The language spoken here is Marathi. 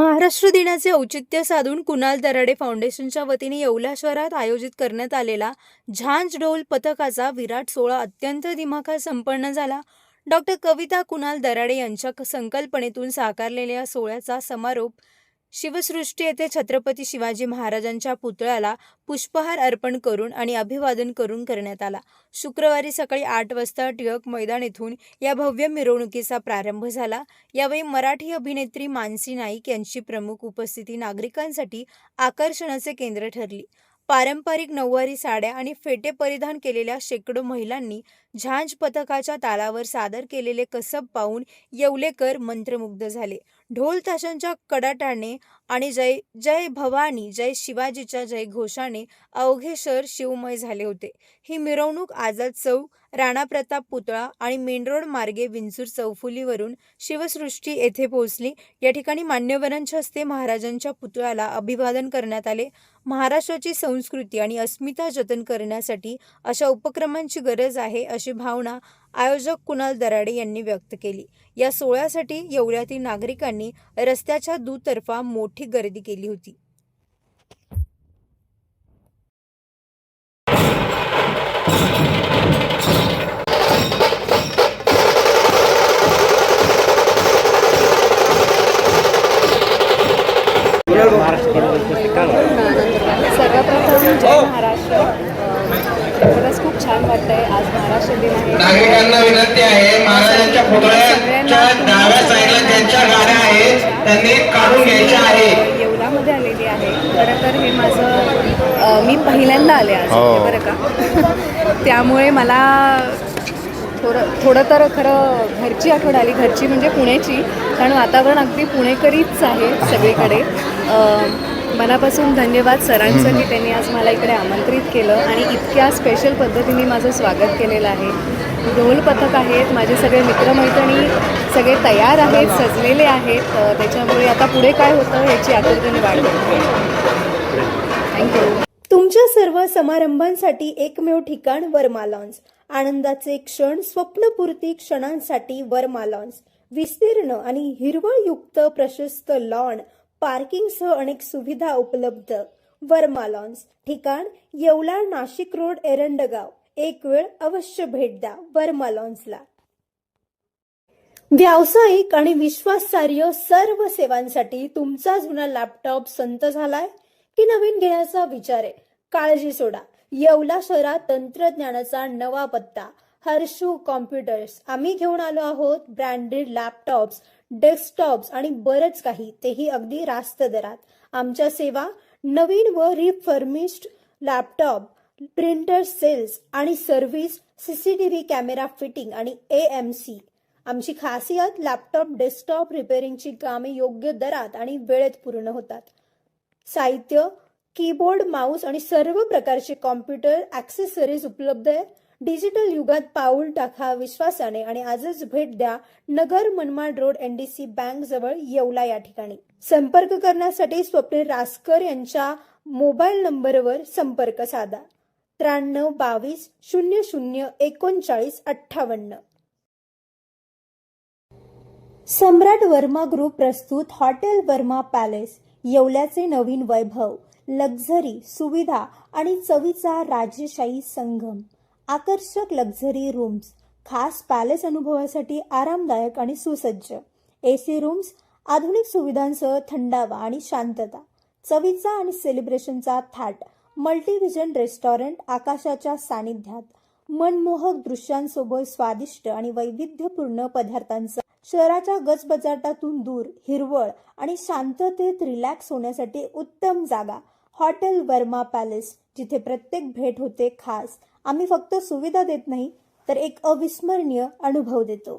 महाराष्ट्र दिनाचे औचित्य साधून कुणाल दराडे फाउंडेशनच्या वतीने येवला शहरात आयोजित करण्यात आलेला झांज ढोल पथकाचा विराट सोहळा अत्यंत दिमाखात संपन्न झाला. डॉक्टर कविता कुणाल दराडे यांच्या संकल्पनेतून साकारलेल्या या सोहळ्याचा समारोप शिवसृष्टी येथे छत्रपती शिवाजी महाराजांच्या पुतळ्याला पुष्पहार अर्पण करून आणि अभिवादन करून करण्यात आला. शुक्रवारी सकाळी 8 वाजता टिळक मैदान येथून या भव्य मिरवणुकीचा प्रारंभ झाला. यावेळी मराठी अभिनेत्री मानसी नाईक यांची प्रमुख उपस्थिती नागरिकांसाठी आकर्षणाचे केंद्र ठरली. पारंपरिक नऊवारी साड्या आणि फेटे परिधान केलेल्या शेकडो महिलांनी झांज पथकाच्या तालावर सादर केलेले कसब पाहून येवलेकर मंत्रमुग्ध झाले. ढोल ताशांच्या कडाटाने आणि जय जय भवानी जय शिवाजीच्या जय घोषाने अवघे शहर शिवमय झाले होते. ही मिरवणूक आझाद चौक, राणा प्रताप पुतळा आणि मेन रोड मार्गे विंचूर चौफुलीवरून शिवसृष्टी येथे पोहोचली. या ठिकाणी मान्यवरांच्या हस्ते महाराजांच्या पुतळ्याला अभिवादन करण्यात आले. महाराष्ट्राची संस्कृती आणि अस्मिता जतन करण्यासाठी अशा उपक्रमांची गरज आहे अशी भावना आयोजक कुणाल दराडे यांनी व्यक्त केली. या सोहळ्यासाठी येवल्यातील नागरिकांनी रस्त्याच्या दुतर्फा मोठी गर्दी केली होती. सर्वप्रथम जय महाराष्ट्र. खरंच खूप छान वाटतंय. आज महाराष्ट्र दिन आहे. नागरिकांना विनंती आहे, महाराजांच्या पुतळ्याच्या डाव्या साईडला ज्यांच्या गाड्या आहेत त्यांनी काढून घ्यायच्या आहे. येवलामध्ये आलेली आहे. खरं तर हे माझं मी पहिल्यांदा आले आज बरं का. त्यामुळे मला थोडं तर खरं घरची आठवण आली. घरची म्हणजे पुण्याची, कारण वातावरण अगदी पुणेकरीच आहे सगळीकडे. मनापासून धन्यवाद सरांचं की त्यांनी आज मला इकडे आमंत्रित केलं आणि इतक्या स्पेशल पद्धतीने माझं स्वागत केलेलं आहे. ढोल पथक आहेत, माझे सगळे मित्रमैत्रिणी सगळे तयार आहेत, सजलेले आहेत. त्याच्यामुळे आता पुढे काय होतं याची आतुरतेने वाट बघते. थँक्यू. तुमच्या सर्व समारंभांसाठी एकमेव ठिकाण वर्मा लॉन्स. आनंदाचे क्षण, स्वप्नपूर्ती क्षणांसाठी वर्मा लॉन्स. विस्तीर्ण आणि हिरवळयुक्त प्रशस्त लॉन, पार्किंगसह अनेक सुविधा उपलब्ध. वर्मा लॉन्स. ठिकाण येवला, नाशिक रोड, एरंडगाव. एक वेळ अवश्य भेट द्या वर्मा लॉन्सला. व्यावसायिक आणि विश्वासार्ह सर्व सेवांसाठी तुमचा जुना लॅपटॉप संत झालाय की नवीन घेण्याचा विचार आहे? काळजी सोडा. येवला शहरात तंत्रज्ञानाचा नवा पत्ता, हर्षू कॉम्प्युटर्स. आम्ही घेऊन आलो आहोत ब्रँडेड लॅपटॉप्स, डेस्कटॉप्स आणि बरंच काही, तेही अगदी रास्त दरात. आमच्या सेवा नवीन व रिफर्मिश्ड लॅपटॉप, प्रिंटर सेल्स आणि सर्व्हिस, सीसीटीव्ही कॅमेरा फिटिंग आणि AMC. आमची खासियत लॅपटॉप डेस्कटॉप रिपेअरिंगची कामे योग्य दरात आणि वेळेत पूर्ण होतात. साहित्य, कीबोर्ड, माऊस आणि सर्व प्रकारचे कॉम्प्युटर ॲक्सेसरीज उपलब्ध आहे. डिजिटल युगात पाऊल टाका विश्वासाने आणि आजच भेट द्या Nagar Manmad road, NDC bank जवळ येवला या ठिकाणी. संपर्क करण्यासाठी स्वप्नील रासकर यांच्या मोबाईल नंबरवर संपर्क साधा. 93 22 00 39 58. सम्राट वर्मा ग्रुप प्रस्तुत हॉटेल वर्मा पॅलेस. येवल्याचे नवीन वैभव, लक्झरी, सुविधा आणि चवीचा राजेशाही संगम. आकर्षक लक्झरी रूम्स, खास पॅलेस अनुभवासाठी आरामदायक आणि सुसज्ज. AC रूम्स, आधुनिक सुविधांसह थंडावा आणि शांतता. चवीचा आणि सेलिब्रेशनचा थाट. मल्टीव्हिजन रेस्टॉरंट, आकाशाच्या सानिध्यात. मनमोहक दृश्यांसोबत स्वादिष्ट आणि वैविध्यपूर्ण पदार्थांचा. शहराच्या गजबजाटातून दूर, हिरवळ आणि शांततेत रिलॅक्स होण्यासाठी उत्तम जागा. हॉटेल वर्मा पॅलेस, जिथे प्रत्येक भेट होते खास. आम्ही फक्त सुविधा देत नाही तर एक अविस्मरणीय अनुभव देतो.